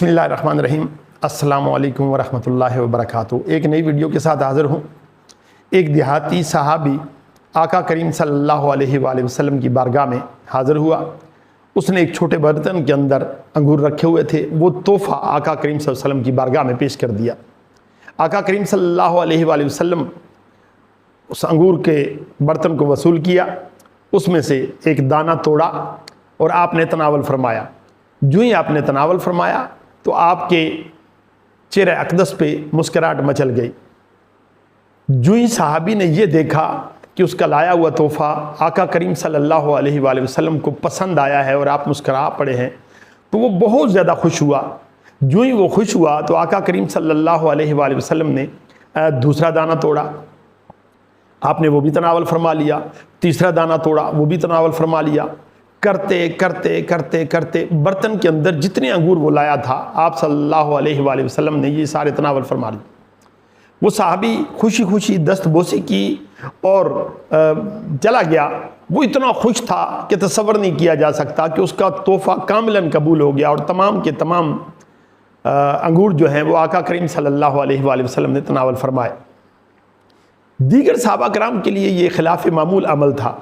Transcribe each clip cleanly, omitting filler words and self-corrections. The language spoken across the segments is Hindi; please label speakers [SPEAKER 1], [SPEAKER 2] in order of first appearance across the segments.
[SPEAKER 1] बिस्मिल्लाहिर्रहमानिर्रहीम। अस्सलामु अलैकुम वरहमतुल्लाहि वबरकातुहू। एक नई वीडियो के साथ हाज़िर हूँ। एक देहाती सहाबी आका करीम सल्लल्लाहु अलैहि वसल्लम की बारगाह में हाज़िर हुआ। उसने एक छोटे बर्तन के अंदर अंगूर रखे हुए थे। वो तोहफ़ा आका करीम सल्लल्लाहु अलैहि वसल्लम की बारगाह में पेश कर दिया। आका करीम सल्लल्लाहु अलैहि वसल्लम उस अंगूर के बर्तन को वसूल किया, उसमें से एक दाना तोड़ा और आपने तनावल फरमाया। जो ही आपने तनावल फरमाया तो आपके चेहरे अक़दस पे मुस्कराहट मचल गई। जो ही सहाबी ने यह देखा कि उसका लाया हुआ तोहफ़ा आका करीम सल्लल्लाहु अलैहि वसल्लम को पसंद आया है और आप मुस्करा पड़े हैं, तो वो बहुत ज़्यादा खुश हुआ। जो ही वो खुश हुआ तो आका करीम सल्लल्लाहु अलैहि वसल्लम ने दूसरा दाना तोड़ा, आपने वो भी तनावल फरमा लिया। तीसरा दाना तोड़ा, वो भी तनावल फरमा लिया। करते करते करते करते बर्तन के अंदर जितने अंगूर वो लाया था, आप सल्लल्लाहु अलैहि वसल्लम ने ये सारे तनावल फरमा लिए। वो साहबी खुशी खुशी दस्तबोसी की और चला गया। वो इतना खुश था कि तसव्वुर नहीं किया जा सकता कि उसका तोहफ़ा कामिलन कबूल हो गया और तमाम के तमाम अंगूर जो हैं वो आका करीम सल्लल्लाहु अलैहि वसल्लम ने तनावल फरमाए। दीगर सहाबा कराम के लिए ये खिलाफ मामूल अमल था।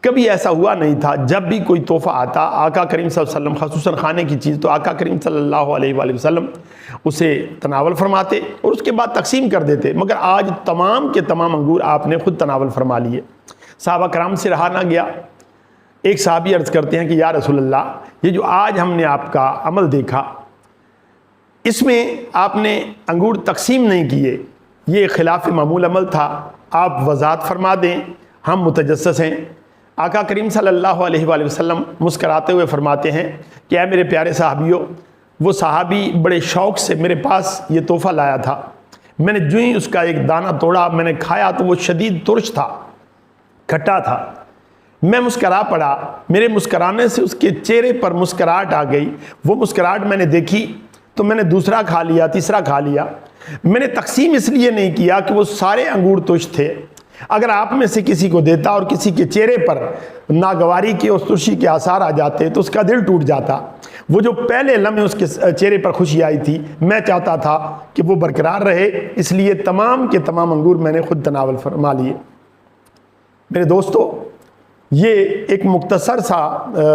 [SPEAKER 1] कभी ऐसा हुआ नहीं था। जब भी कोई तोहफ़ा आता आका करीम सल्लल्लाहु अलैहि वसल्लम, ख़ुसूसन खाने की चीज़, तो आका करीम सल्लल्लाहु अलैहि वसल्लम उसे तनावल फरमाते और उसके बाद तकसीम कर देते। मगर आज तमाम के तमाम अंगूर आपने ख़ुद तनावल फरमा लिए। सहाबा कराम से रहा ना गया। एक सहाबी अर्ज़ करते हैं कि या रसूलल्लाह, ये जो आज हमने आपका अमल देखा, इसमें आपने अंगूर तकसीम नहीं किए, ये खिलाफ मामूल अमल था। आप वज़ाहत फरमा दें, हम मुतजस्सिस हैं। आका करीम सल्लल्लाहु अलैहि वसल्लम मुस्कराते हुए फरमाते हैं कि ऐ मेरे प्यारे सहाबियों, वो सहाबी बड़े शौक़ से मेरे पास ये तोहफ़ा लाया था। मैंने जो ही उसका एक दाना तोड़ा, मैंने खाया तो वो शदीद तुर्श था, खट्टा था। मैं मुस्करा पड़ा। मेरे मुस्कराने से उसके चेहरे पर मुस्कराहट आ गई। वो मुस्कराहट मैंने देखी तो मैंने दूसरा खा लिया, तीसरा खा लिया। मैंने तकसीम इसलिए नहीं किया कि वो सारे अंगूर तुर्श थे। अगर आप में से किसी को देता और किसी के चेहरे पर नागवारी के और तुर्शी के आसार आ जाते तो उसका दिल टूट जाता। वो जो पहले लम्हे उसके चेहरे पर खुशी आई थी, मैं चाहता था कि वो बरकरार रहे, इसलिए तमाम के तमाम अंगूर मैंने खुद तनावल फरमा लिए। मेरे दोस्तों, ये एक मुख्तसर सा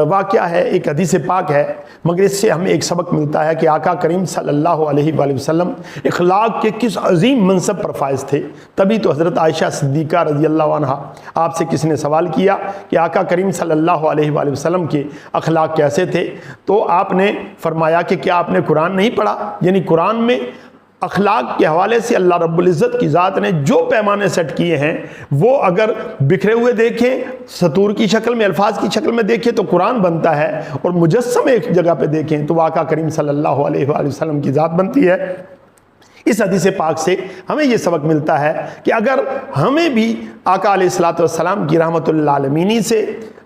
[SPEAKER 1] वाक़या है, एक हदीस पाक है, मगर इससे हमें एक सबक मिलता है कि आका करीम सल्लल्लाहु अलैहि वसल्लम इखलाक के किस अजीम मनसब पर फाइज थे। तभी तो हज़रत आयशा सिद्दीक़ा रज़ियल्लाहु अन्हा, आपसे किसी ने सवाल किया कि आका करीम सल्लल्लाहु अलैहि वसल्लम के अखलाक कैसे थे, तो आपने फरमाया कि क्या आपने कुरान नहीं पढ़ा। यानी कुरान में अखलाक के हवाले से अल्लाह रब्बुल इज़्ज़त की ज़ात ने जो पैमाने सेट किए हैं, वो अगर बिखरे हुए देखें, सतूर की शक्ल में, अल्फाज की शक्ल में देखें तो कुरान बनता है, और मुजस्सम एक जगह पे देखें तो आका करीम सल्लल्लाहु अलैहि वसल्लम की ज़ात बनती है। इस हदीस पाक से हमें यह सबक मिलता है कि अगर हमें भी आका अलैहिस्सलातु वस्सलाम की रहमतुल आलमीनी से,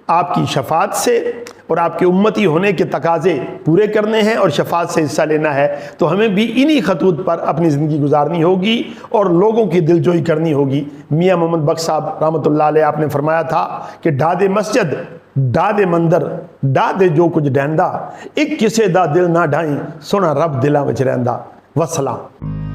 [SPEAKER 1] आपकी शफात से और आपके उम्मती होने के तकाजे पूरे करने हैं और शफात से हिस्सा लेना है, तो हमें भी इन्हीं खतूत पर अपनी ज़िंदगी गुजारनी होगी और लोगों की दिलजोई करनी होगी। मियाँ मोहम्मद बख्श साहब रहमतुल्लाह अलैह, आपने फरमाया था कि ढादे मस्जिद, ढादे मंदिर, ढादे जो कुछ ढहंदा, एक किसे दा दिल ना ढाई, सोना रब दिला विच रहिंदा। वस्सलाम।